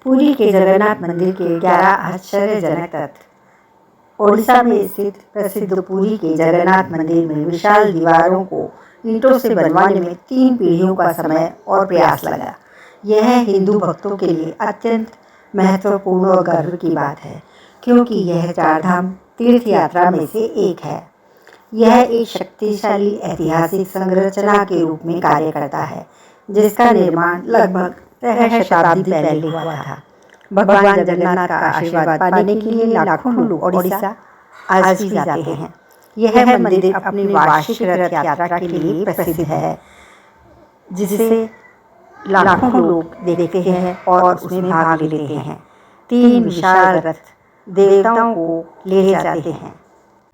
पुरी के जगन्नाथ मंदिर के 11 आश्चर्यजनक तथ्य। ओडिशा में स्थित प्रसिद्ध पुरी के जगन्नाथ मंदिर में विशाल दीवारों को ईंटों से बनवाने में 3 पीढ़ियों का समय और प्रयास लगा। यह हिंदू भक्तों के लिए अत्यंत महत्वपूर्ण और गर्व की बात है, क्योंकि यह चारधाम तीर्थ यात्रा में से एक है। यह एक शक्तिशाली ऐतिहासिक संरचना के रूप में कार्य करता है, जिसका निर्माण लगभग 3 शताब्दी पहले हुआ था। भगवान जगन्नाथ का आशीर्वाद पाने के लिए लाखों लोग ओडिशा आज भी जाते हैं। यह मंदिर अपनी वार्षिक रथ यात्रा के लिए प्रसिद्ध है, जिसे लाखों लोग देखते हैं और उसमें भाग लेते हैं। 3 विशाल रथ देवताओं को ले जाते हैं।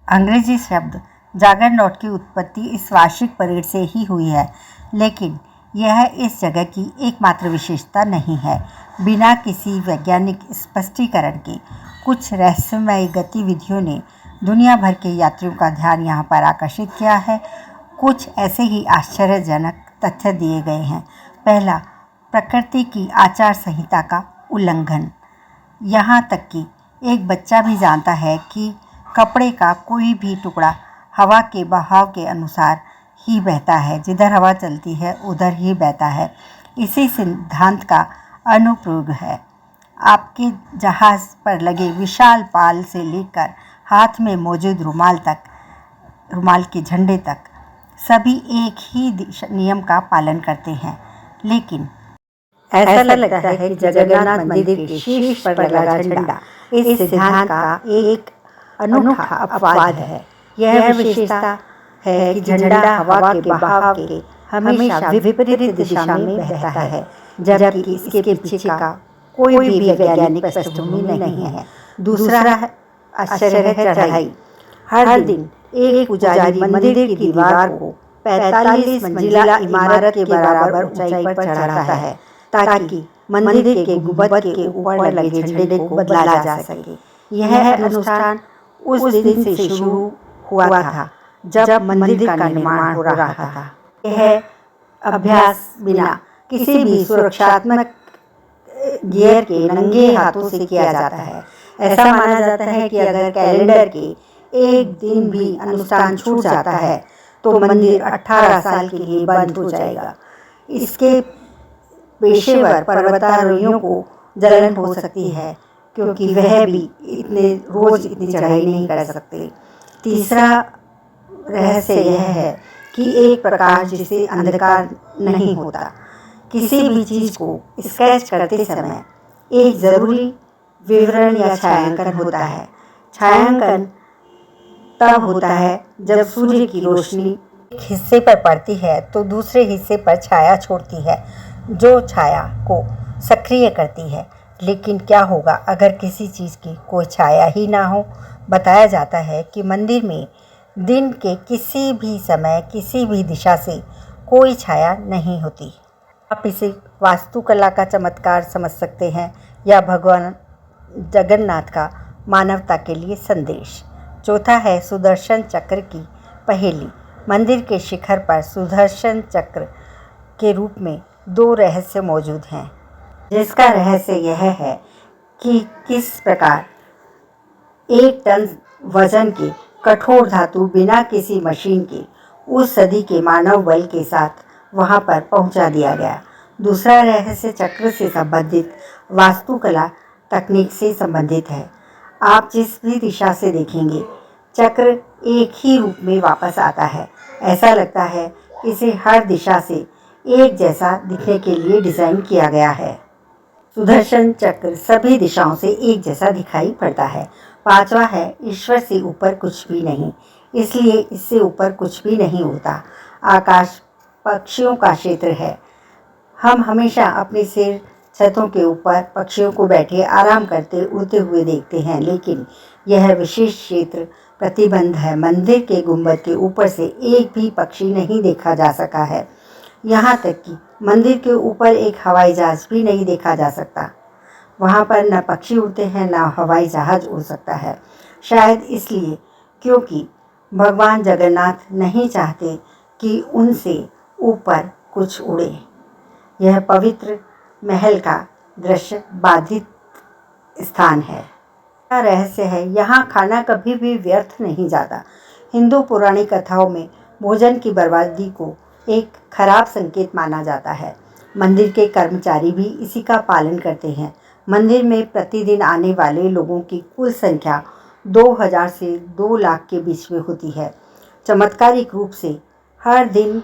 अंग्रेजी शब्द जगरनॉट की उत्पत्ति इस वार्षिक परेड से ही हुई है, लेकिन यह इस जगह की एकमात्र विशेषता नहीं है। बिना किसी वैज्ञानिक स्पष्टीकरण के कुछ रहस्यमय गतिविधियों ने दुनिया भर के यात्रियों का ध्यान यहाँ पर आकर्षित किया है। कुछ ऐसे ही आश्चर्यजनक तथ्य दिए गए हैं। पहला, प्रकृति की आचार संहिता का उल्लंघन। यहाँ तक कि एक बच्चा भी जानता है कि कपड़े का कोई भी टुकड़ा हवा के बहाव के अनुसार ही बहता है। जिधर हवा चलती है उधर ही बहता है। इसी सिद्धांत का अनुप्रयोग है। आपके जहाज़ पर लगे विशाल पाल से लेकर हाथ में मौजूद रुमाल के झंडे तक सभी एक ही नियम का पालन करते हैं। लेकिन ऐसा लगता है कि जगन्नाथ मंदिर के शीर्ष पर लगा झंडा इस सिद्धांत का एक अनूठा अपवाद है। यह विशेषता है कि झंडा हवा के बहाव के हमेशा विपरीत दिशा में बहता है, जबकि इसके पीछे का कोई भी वैज्ञानिक पृष्ठभूमि नहीं है। दूसरा आश्चर्य है चढ़ाई। हर दिन एक पुजारी मंदिर की दीवार को 45 मंजिला इमारत के बराबर ऊंचाई पर चढ़ाता है, ताकि मंदिर के गुंबद के ऊपर लगे झंडे को बदला जा सके। यह अनुष्ठान उस दिन से शुरू हुआ था जब मंदिर का निर्माण हो रहा था। यह अभ्यास बिना किसी भी सुरक्षात्मक गियर के नंगे हाथों से किया जाता है। ऐसा माना जाता है कि अगर कैलेंडर के एक दिन भी अनुष्ठान छूट जाता है तो मंदिर 18 साल के लिए बंद हो जाएगा। इसके पेशेवर पर्वतारोहियों को जलन हो सकती है, क्योंकि वह भी रोज इतनी चढ़ाई नहीं कर सकते। तीसरा रहस्य यह है कि एक प्रकाश जिसे अंधकार नहीं होता। किसी भी चीज़ को स्केच करते समय एक ज़रूरी विवरण या छायांकन होता है। छायांकन तब होता है जब सूर्य की रोशनी एक हिस्से पर पड़ती है तो दूसरे हिस्से पर छाया छोड़ती है, जो छाया को सक्रिय करती है। लेकिन क्या होगा अगर किसी चीज़ की कोई छाया ही ना हो? बताया जाता है कि मंदिर में दिन के किसी भी समय किसी भी दिशा से कोई छाया नहीं होती। आप इसे वास्तुकला का चमत्कार समझ सकते हैं या भगवान जगन्नाथ का मानवता के लिए संदेश। चौथा है सुदर्शन चक्र की पहेली। मंदिर के शिखर पर सुदर्शन चक्र के रूप में 2 रहस्य मौजूद हैं, जिसका रहस्य यह है कि किस प्रकार 1 टन वजन के कठोर धातु बिना किसी मशीन के उस सदी के मानव बल के साथ वहां पर पहुंचा दिया गया। दूसरा रहस्य चक्र से संबंधित वास्तुकला तकनीक से संबंधित है। आप जिस भी दिशा से देखेंगे, चक्र एक ही रूप में वापस आता है। ऐसा लगता है इसे हर दिशा से एक जैसा दिखने के लिए डिज़ाइन किया गया है। सुदर्शन चक्र सभी दिशाओं से एक जैसा दिखाई पड़ता है। 5वां है ईश्वर से ऊपर कुछ भी नहीं, इसलिए इससे ऊपर कुछ भी नहीं उड़ता। आकाश पक्षियों का क्षेत्र है। हम हमेशा अपने सिर छतों के ऊपर पक्षियों को बैठे आराम करते उड़ते हुए देखते हैं, लेकिन यह विशेष क्षेत्र प्रतिबंध है। मंदिर के गुंबद के ऊपर से एक भी पक्षी नहीं देखा जा सका है। यहाँ तक कि मंदिर के ऊपर एक हवाई जहाज भी नहीं देखा जा सकता। वहाँ पर न पक्षी उड़ते हैं न हवाई जहाज उड़ सकता है। शायद इसलिए क्योंकि भगवान जगन्नाथ नहीं चाहते कि उनसे ऊपर कुछ उड़े। यह पवित्र महल का दृश्य बाधित स्थान है। क्या रहस्य है, यहाँ खाना कभी भी व्यर्थ नहीं जाता। हिंदू पौराणिक कथाओं में भोजन की बर्बादी को एक खराब संकेत माना जाता है। मंदिर के कर्मचारी भी इसी का पालन करते हैं। मंदिर में प्रतिदिन आने वाले लोगों की कुल संख्या 2000 से 2 लाख के बीच में होती है। चमत्कारिक रूप से हर दिन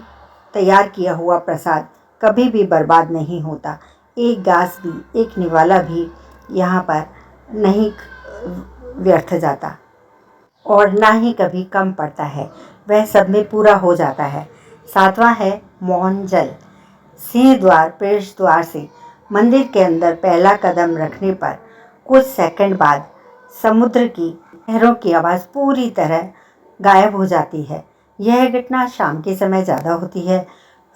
तैयार किया हुआ प्रसाद कभी भी बर्बाद नहीं होता। एक गास भी, एक निवाला भी यहाँ पर नहीं व्यर्थ जाता और ना ही कभी कम पड़ता है, वह सब में पूरा हो जाता है। 7वां है मौन जल। सिंह द्वार प्रवेश द्वार से मंदिर के अंदर पहला कदम रखने पर कुछ सेकंड बाद समुद्र की लहरों की आवाज़ पूरी तरह गायब हो जाती है। यह घटना शाम के समय ज़्यादा होती है।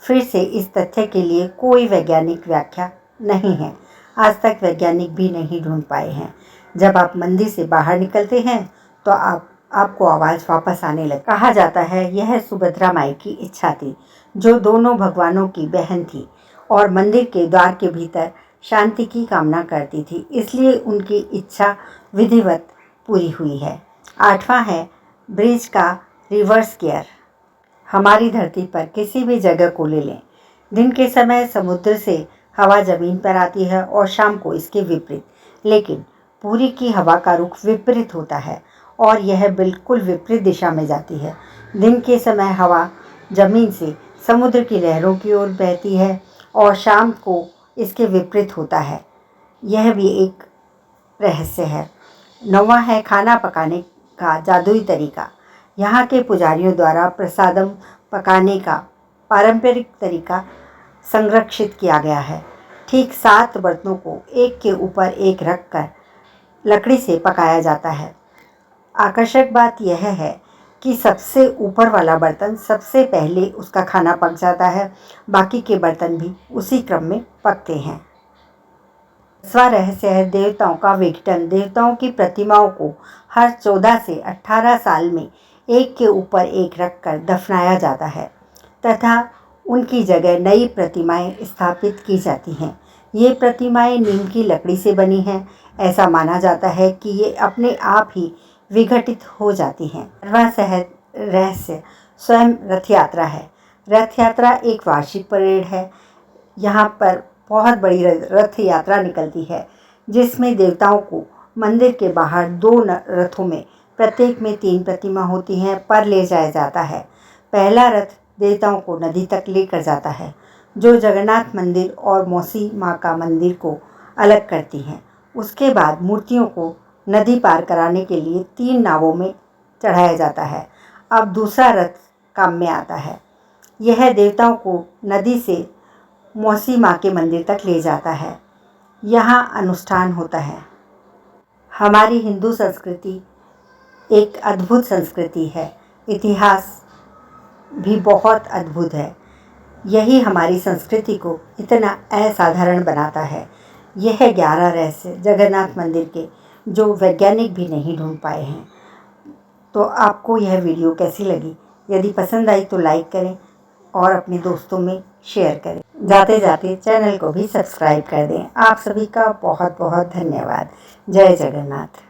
फिर से इस तथ्य के लिए कोई वैज्ञानिक व्याख्या नहीं है। आज तक वैज्ञानिक भी नहीं ढूंढ पाए हैं। जब आप मंदिर से बाहर निकलते हैं तो आपको आवाज़ वापस आने लगी। कहा जाता है यह सुभद्रा माई की इच्छा थी, जो दोनों भगवानों की बहन थी और मंदिर के द्वार के भीतर शांति की कामना करती थी, इसलिए उनकी इच्छा विधिवत पूरी हुई है। 8वां है ब्रिज का रिवर्स गियर। हमारी धरती पर किसी भी जगह को ले लें, दिन के समय समुद्र से हवा ज़मीन पर आती है और शाम को इसके विपरीत, लेकिन पूरी की हवा का रुख विपरीत होता है और यह बिल्कुल विपरीत दिशा में जाती है। दिन के समय हवा ज़मीन से समुद्र की लहरों की ओर बहती है और शाम को इसके विपरीत होता है। यह भी एक रहस्य है। 9वां है खाना पकाने का जादुई तरीका। यहाँ के पुजारियों द्वारा प्रसादम पकाने का पारंपरिक तरीका संरक्षित किया गया है। ठीक 7 बर्तनों को एक के ऊपर एक रखकर लकड़ी से पकाया जाता है। आकर्षक बात यह है कि सबसे ऊपर वाला बर्तन सबसे पहले उसका खाना पक जाता है, बाकी के बर्तन भी उसी क्रम में पकते हैं। 10वां रहस्य है देवताओं का विघटन। देवताओं की प्रतिमाओं को हर 14 से 18 साल में एक के ऊपर एक रखकर दफनाया जाता है तथा उनकी जगह नई प्रतिमाएं स्थापित की जाती हैं। ये प्रतिमाएं नीम की लकड़ी से बनी हैं। ऐसा माना जाता है कि ये अपने आप ही विघटित हो जाती हैं। 11वां रहस्य स्वयं रथ यात्रा है। रथ यात्रा एक वार्षिक परेड है। यहाँ पर बहुत बड़ी रथ यात्रा निकलती है, जिसमें देवताओं को मंदिर के बाहर 2 रथों में प्रत्येक में 3 प्रतिमा होती हैं पर ले जाया जाता है। पहला रथ देवताओं को नदी तक लेकर जाता है, जो जगन्नाथ मंदिर और मौसी माँ का मंदिर को अलग करती हैं। उसके बाद मूर्तियों को नदी पार कराने के लिए 3 नावों में चढ़ाया जाता है। अब दूसरा रथ काम में आता है। यह देवताओं को नदी से मौसी माँ के मंदिर तक ले जाता है। यहाँ अनुष्ठान होता है। हमारी हिंदू संस्कृति एक अद्भुत संस्कृति है। इतिहास भी बहुत अद्भुत है। यही हमारी संस्कृति को इतना असाधारण बनाता है। यह 11 रहस्य जगन्नाथ मंदिर के जो वैज्ञानिक भी नहीं ढूंढ पाए हैं। तो आपको यह वीडियो कैसी लगी? यदि पसंद आई तो लाइक करें और अपने दोस्तों में शेयर करें। जाते जाते चैनल को भी सब्सक्राइब कर दें। आप सभी का बहुत बहुत धन्यवाद। जय जगन्नाथ।